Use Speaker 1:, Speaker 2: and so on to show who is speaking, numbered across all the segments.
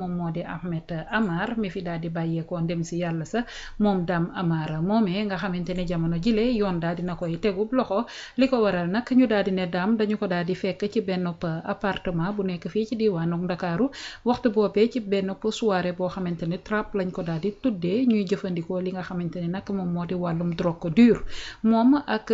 Speaker 1: moom moo di Ahmed Amar mi fi daal di bàyyeekoo ndem si yàlla sa moom Dame Amar moomee nga xamante ne jamono jile yoon daal dina koy tegub loxo li ko waral nag ñu daal di ne Dame dañu ko daal di fekk ci benn appartement bu nekk fii ci diwaanu Ndakaaru waxtu boobee ci benn soirée boo xamante ne trap lañ ko daal di tuddee ñuy jëfandikoo li nga xamante ne nag moom moo di wàllum drogue dure moom ak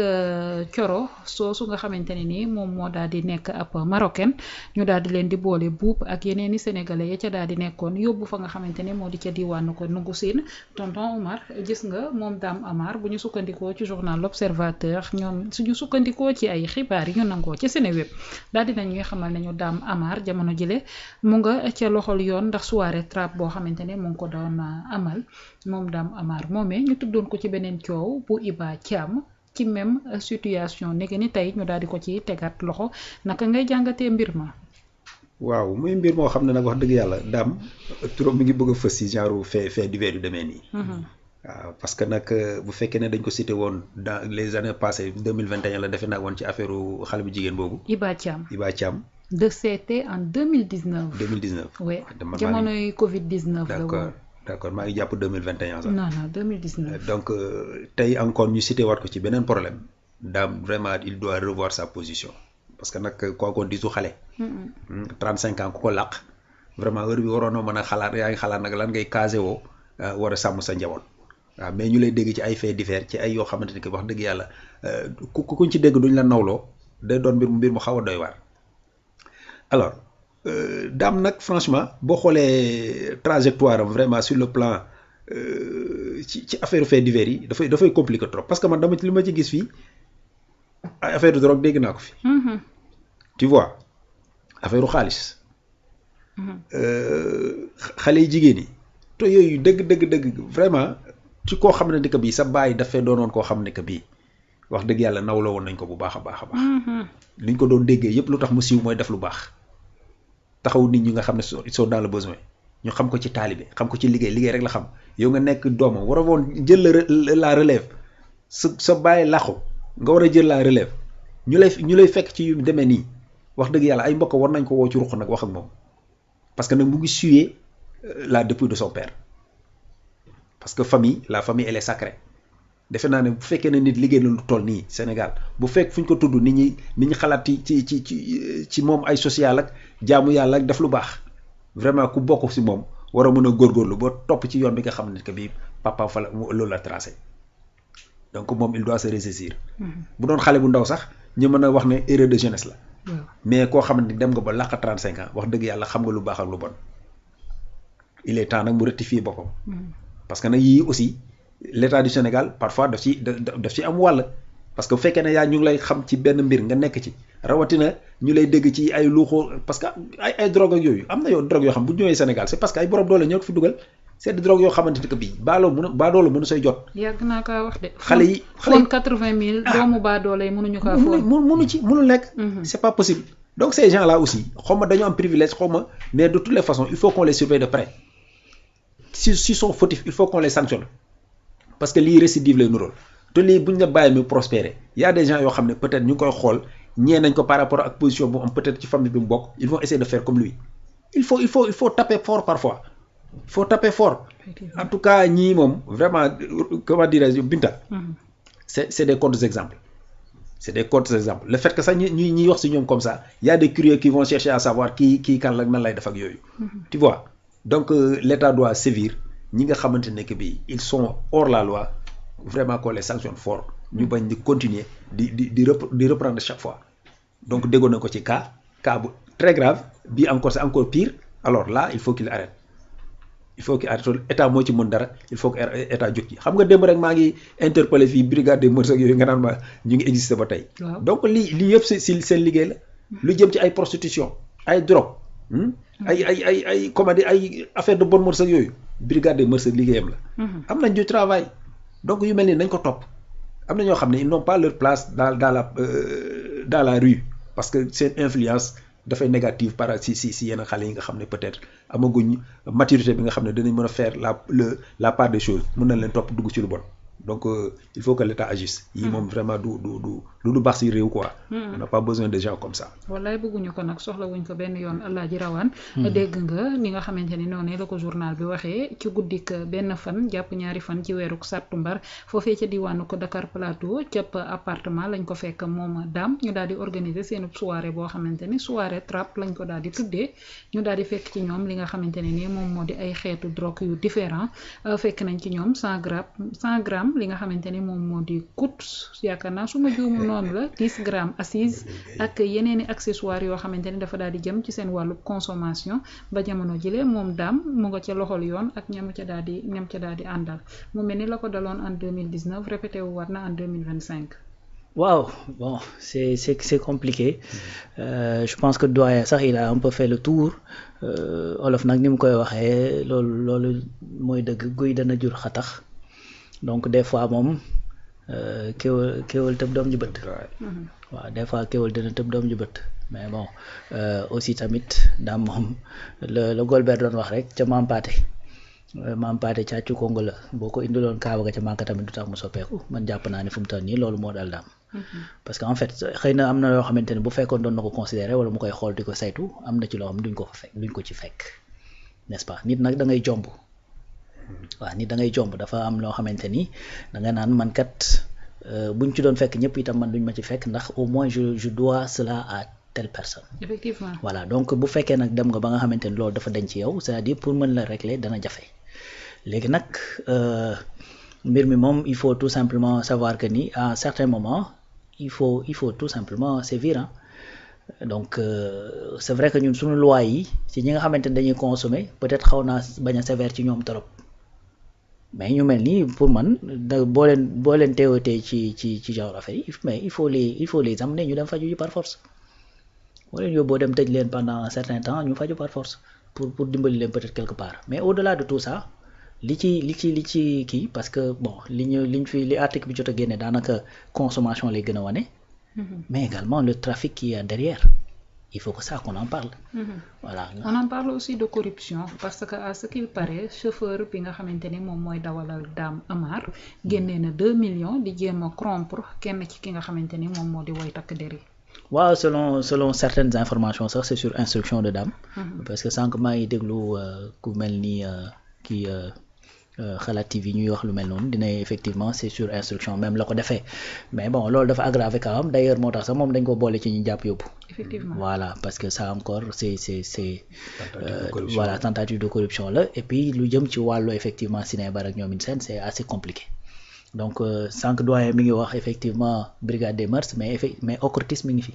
Speaker 1: coro soosu nga xamante ne nii moom moo daal di nekk ab marocain ñu daal di leen di boole buub ak yeneen i sénégalais ya ca daal di nekkoon yóbbu fa nga xamante ne moo di ca diwaanu ko nungu siin tonton Omar gis nga moom Dame Amar bu ñu sukkandikoo ci journal L'Observateur ñoom suñu sukkandikoo ci ay xibaar yi ñu nangoo ci Seneweb daal dina ñuy xamal nañu Dame Amar jamono jile mu nga ca loxol yoon ndax soirée trap boo xamante ne mu ngi ko doon amal moom Dame Amar moomee ñu tuddoon ko ci beneen coow bu Iba Thiam ci même situation nekk ni tey ñu daal di ko ci tegaat loxo naka ngay jàngatee mbir ma.
Speaker 2: waaw muy mbir moo xam ne nag wax dëgg yàlla Dame turam mi ngi bëgg a fës ci genre fait divers yu demee nii. waaw parce que nag bu fekkee ne dañ ko cité woon dans les années passées 2021 la defe naa woon ci affaire xale bu jigéen boobu.
Speaker 1: Iba Thiam.
Speaker 2: de
Speaker 1: c'était en 2019.
Speaker 2: 2019.
Speaker 1: oui jamonoy Covid 19.
Speaker 2: d'accord maa ngi jàpp 2021 sax.
Speaker 1: non 2019.
Speaker 2: donc tey encore ñu cité waat ko ci beneen problème Dame vraiment il doit revoir sa position. parce que nag kooku disu xale. 35 ans ku ko làq vraiment heure bi waroon na mën a xalaat yaa ngi xalaat nag lan ngay casé woo war a sàmm sa njaboot waaw mais ñu lay dégg ci ay faits divers ci ay yoo xamante ni que wax dëgg yàlla kuñ ci dégg duñ la nawloo day doon mbir mu xaw a doy waar. alors Dame nag franchement boo xoolee trajectoire am vraiment sur le plan ci affaire faits divers yi dafay compliqué trop parce que man dama li ma ci gis fii. ay affaire de drogue dégg naa ko fi. tu vois affaire xaalis. xale yi jigéen yi te yooyu dëgg vraiment ci koo xam ne que bii sa baay dafay doonoon koo xam ne que bii wax dëgg yàlla nawloo woon nañ ko bu baax a baax a baax. liñ ko doon déggee yépp lu tax mu siiw mooy def lu baax taxaw nit ñi nga xam ne ils sont dans le besoin ñu xam ko ci taalibe xam ko ci liggéey rek la xam yow nga nekk doomam war a woon jël la relève sa baay làqu nga war a jël la relève ñu lay fekk ci yu demee nii wax dëgg yàlla ay mbokk war nañ ko woo ci ruq nag wax ak moom parce que nag mu ngi suyer la dépouille de son père parce que la famille elle est sacrée defe naa ne bu fekkee ne nit liggéey na lu toll nii Sénégal bu fekk fu ñu ko tudd nit ñi xalaat ci moom ay social ak jaamu yàlla ak def lu baax vraiment ku bokk si moom war a mën a góorgóorlu ba topp ci yoon bi nga xam ne que bii papa fa la loolu la tracé. donc moom il doit se ressaisir. bu doon xale bu ndaw sax ñu mën a wax ne erreur de jeunesse la. mais koo xam ne dem nga ba làq 35 ans wax dëgg yàlla xam nga lu baax ak lu bon. il est temps nag mu rectifier boppam. parce que nag yii aussi l'état du Sénégal parfois daf ci am wàll. parce que bu fekkee ne ñu ngi lay xam ci benn mbir nga nekk ci rawatina ñu lay dégg ci ay luuxoo parce que ay drogue ak yooyu am na drogue yoo xam bu ñëwee Sénégal c'est parce que ay borom doole ñoo ko fi dugal. c'est de drogue yoo xamante ni que bii baadoolo mënu say jot.
Speaker 1: yàgg naa kaa wax de.
Speaker 2: xale yi
Speaker 1: foon 80 000. doomu baadoolo yi mënuñu kaa foon.
Speaker 2: mënul nekk. c'est pas possible. donc ces gens là aussi xaw ma dañoo am privilège xaw ma mais de toutes les façons il faut qu'on les surveille de près si sont fautifs il faut qu'on les sanctionne parce que lii récidive lay nuróol te lii buñ la bàyyi mu prospérer y a des gens yoo xam ne peut-être ñu ngi koy xool ñee nañ ko par rapport ak position bu am peut-être ci famille bi mu bokk ils vont essayer de faire comme lui il faut taper fort parfois. Il faut taper fort. En tout cas, ñii moom vraiment comment dirais-je Binta. c'est des contre-exemples. C'est des contre-exemples. Le fait que ça ñuy wax si ñoom comme ça, il y a des curieux qui vont chercher à savoir kii kan la nan lay def ak yooyu. Tu vois donc l'État doit sévir ñi nga xamante ne que bii ils sont hors la loi vraiment qu'on les sanctionne fort. ñu bañ di continuer di reprendre chaque fois. donc déggoon na ko ci cas bu très grave bii encore c'est encore pire alors là il faut qu'il arrête. il faut que état moo ci mën dara il faut que état jóg ci xam nga démb rek maa ngi interpellé fii brigade des mœurs ak yooyu nga naan ma ñu ngi existé ba tey. donc lii yëpp si seen liggéey la. lu jëm ci ay prostitution ay drogue. ay comment dire ay affaire de bonne mœurs ak yooyu brigade des mœurs liggéeyam la. am nañ du travail donc yu mel ni nañ ko topp am na ñoo xam ne ils n'ont pas leur place dans la rue parce que seen influence. dafay négative par si yenn xale yi nga xam ne peut-être amaguñ maturité bi nga xam ne dinañ mën a faire la part des choses mën nañ leen topp dugg ci lu bon donc il faut que l'État agisse. yii moom vraiment du du baax si réew quoi. On n'a pas besoin de gens comme ça.
Speaker 1: wallaay bëgguñu ko nag soxla wuñ ko benn yoon Alaaji Rawaan dégg nga ni nga xamante ni noonu la ko journal bi waxee ci guddik benn fan jàpp ñaari fan ci weeru sàttumbar foofee ca diwaanu ko Dakar Plateau cëpp appartement lañ ko fekk moom Dame ñu daal di organiser seen soirée boo xamante ni soirée trap lañ ko daal di tuddee ñu daal di fekk ci ñoom li nga xamante ne ni moom moo di ay xeetu drogue yu différent fekk nañ ci ñoom 100 grammes li nga xamante ni moom moo di kut yaakaar naa su ma juumul noonu la 10 grammes assise ak yeneeni accessoires yoo xamante ni dafa daal di jëm ci seen wàllu consommation ba jamono jile moom Dame mu nga ca loxol yoon ak ñam ca daal di àndal mu mel ni la ko daloon en 2019 répété wu war na en 2025.
Speaker 3: Waaw, bon, c'est compliqué. Je pense que doyen sax il a un peu fait le tour. Olof nag ni mu koy waxee loolu mooy dëgg guy dana jur xatax donc des fois moom kéwal tëb doom ju bët. waaw des fois kéwal dana tëb doom ju bët mais bon aussi tamit Dame moom le Golbert doon wax rek ca Maam Paate càccu Congo la boo ko indiloon kaaba ga ca Màkka tamit du tax mu soppeeku man jàpp naa ne fu mu toll nii loolu moo dal Dame. Parce que en fait xëy na am na yoo xamante ne bu fekkoon doon na ko considéré wala mu koy xool di ko saytu am na ci loo xam duñ ko ci fekk n'est-ce pas nit nag da ngay jomb waaw nit da ngay jomb dafa am loo xamante ni da nga naan man kat buñ ci doon fekk ñëpp itam man duñ ma ci fekk ndax au moins je dois cela à telle personne.
Speaker 1: Effectivement.
Speaker 3: Voilà donc bu fekkee nag dem nga ba nga xamante ni loolu dafa denc ci yow c'est-à-dire pour mën la régler dana jafe léegi nag mbir mi moom il faut tout simplement savoir que ni à un certain moment il faut tout simplement sévir hein. Donc c'est vrai que ñun suñu loi yi ci ñi nga xamante ni dañuy consommer peut-être xaw naa bañ a sévère ci ñoom trop mais ñu mel nii pour man boo leen teewatee ci genre affaire yi mais il faut les amener ñu dem faju ji par force boo leen yóbboo dem tëj leen pendant un certain temps ñu faju par force pour dimbali leen peut-être quelque part mais au-delà de tout ça li ci kii parce que bon li article bi jot a génne daanaka consommation lay gën a wane. Mais également le trafic qui est derrière. Il faut que ça qu'on en parle. Voilà.
Speaker 1: On en parle aussi de corruption parce que à ce qu'il paraît chauffeur bi nga xamante ni moom mooy dawalal Dame Amar génnee na 2 millions di jéem a corrompre kenn ci ki nga xamante ni moom moo di woy takk der yi.
Speaker 3: Waaw selon certaines informations sax c'est sur instruction de Dame. Parce que sànq maa ngi déglu ku mel ni kii Xalaat TV ñuy wax lu mel noonu dina effectivement c'est sur instruction même la ko defee mais bon loolu dafa aggravé quand même d'ailleurs moo tax sax moom dañ ko boole ci ñi jàpp yóbbu.
Speaker 1: Effectivement.
Speaker 3: Voilà parce que ça encore c'est voilà tentative de corruption la et puis lu jëm ci wàllu effectivement Sinébar ak ñoom seen c'est assez compliqué donc sànq doyen mi ngi wax effectivement brigade des mœurs mais OCRTIS mi ngi fi.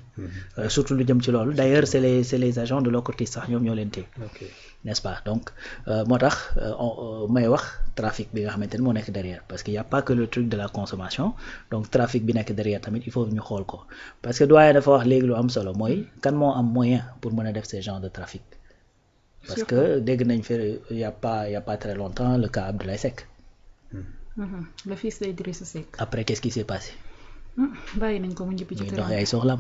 Speaker 3: Surtout lu jëm ci loolu d'ailleurs c'est les agents de l'OCRTIS sax ñoom ñoo leen téye. N'est-ce pas donc moo tax may wax trafic bi nga xamante ni moo nekk derrière parce qu'il y a pas que le truc de la consommation donc trafic bi nekk derrière tamit il faut ñu xool ko parce que doyen dafa wax léegi lu am solo mooy kan moo am moyen pour mën a def ces genres de trafic parce que dégg nañ fi il y a pas très longtemps le cas Abdoulaye Seck.
Speaker 1: Le fils d'Idrissa Seck.
Speaker 3: Après qu'est-ce qui s'est passé.
Speaker 1: bàyyi nañ ko mu njëkk ci
Speaker 3: ñu doxee ay soxlam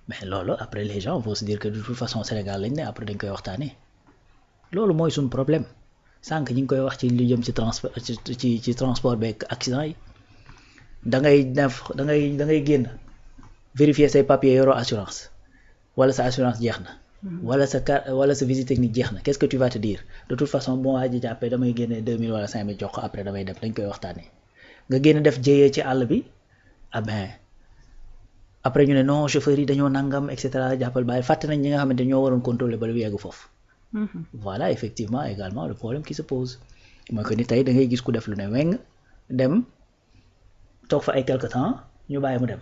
Speaker 3: mais loolu après les gens vont se dire que de toute façon Sénégal lañ ne après dañ koy waxtaanee. Loolu mooy suñu problème sànq ñi ngi koy wax ci lu jëm ci transport ci transport beeg accident yi da ngay génn vérifier say papiers yoroo assurance wala sa assurance jeex na wala sa visite technique jeex na qu'est-ce que tu vas te dire de toute façon boo waa ji jàppee damay génne 2000 wala 5000 jox ko après damay dem dañ koy waxtaanee nga génn def jéyee ci àll bi ah ben après ñu ne non chauffeurs yi dañoo nangam et cetera jàppal bàyyi fàtte nañ ñi nga xamante ñoo waroon contrôler ba lu yegg foofu. Voilà effectivement également le problème qui se pose mooy que ni tey da ngay gis ku def lu ne weng dem toog fa ay quelque temps ñu bàyyi mu dem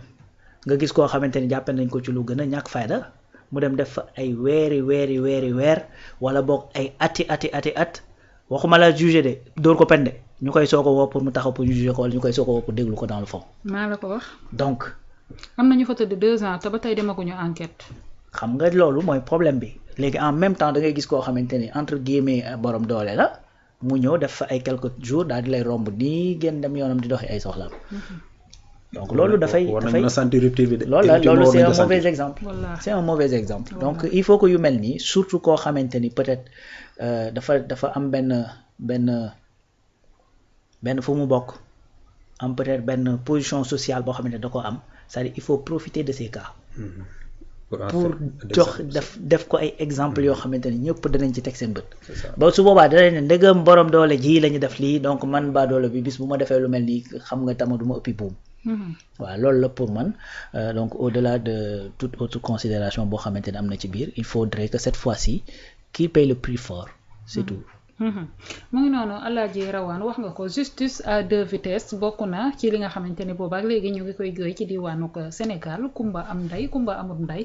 Speaker 3: nga gis koo xamante ni jàppe nañ ko ci lu gën a ñàkk fayda mu dem def fa ay weer wala boog ay at waxuma la juger de dóor ko pende ñu koy soog a woo pour mu taxaw pour juger ko wala ñu koy soog a woo pour déglu ko dans le fond.
Speaker 1: maa la ko wax.
Speaker 3: Donc.
Speaker 1: am na ñu fa tëdd 2 ans te ba tey demaguñu enquête.
Speaker 3: xam nga loolu mooy problème bi léegi en même temps da ngay gis koo xamante ni entre guillemets borom doole la mu ñëw def fa ay quelques jours daal di lay romb nii génn dem yoonam di doxi ay soxlaam donc loolu dafay
Speaker 2: sentir rupture bi de
Speaker 3: loolu c'est un mauvais exemple.
Speaker 1: Voilà.
Speaker 3: C'est un mauvais exemple.
Speaker 1: Voilà.
Speaker 3: Donc il faut que yu mel nii surtout koo xamante ni peut-être dafa am benn fu mu bokk am peut-être benn position sociale boo xamante da ko am c'est-à-dire il faut profiter de ces cas
Speaker 2: pour
Speaker 3: pour jox def ko ay exemple yoo xamante ne ñëpp danañ ci teg seen bët
Speaker 2: c'est ça.
Speaker 3: ba su boobaa danañ ne ndegam borom doole ji la ñu def lii donc man baa doole bi bis bu ma defee lu mel nii xam nga tama du ma ëppi buum waaw loolu la pour man donc au-delà de toute autre considération boo xamante ne am na ci biir il faudrait que cette fois-ci qui paye le prix fort c'est tout
Speaker 1: mu ngi noonu Alaaji Rawaan wax nga ko justice à deux vitesses bokk na ci li nga xamante ne boobaak léegi ñu ngi koy jooy ci diwaanu Sénégal kumba am ndey kumba amul ndey